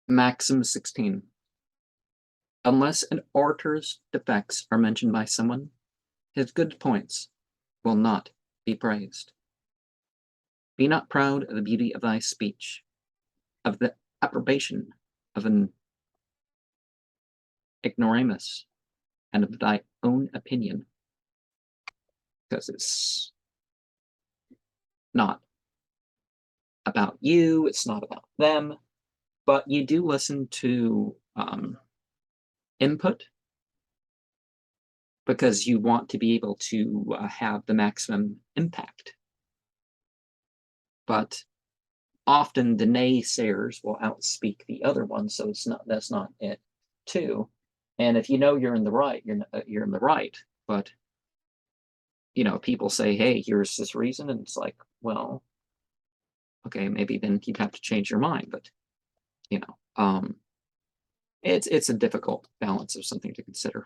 Maxim 16. Unless an orator's defects are mentioned by someone, his good points will not be praised. Be not proud of the beauty of thy speech, of the approbation of an ignoramus, and of thy own opinion, because it's not about you, it's not about them, but you do listen to input because you want to be able to have the maximum impact. But often the naysayers will outspeak the other one, so that's not it too. And if you know you're in the right, you're in the right. But people say, "Hey, here's this reason," and it's like, well, okay, maybe then you'd have to change your mind. But it's a difficult balance of something to consider.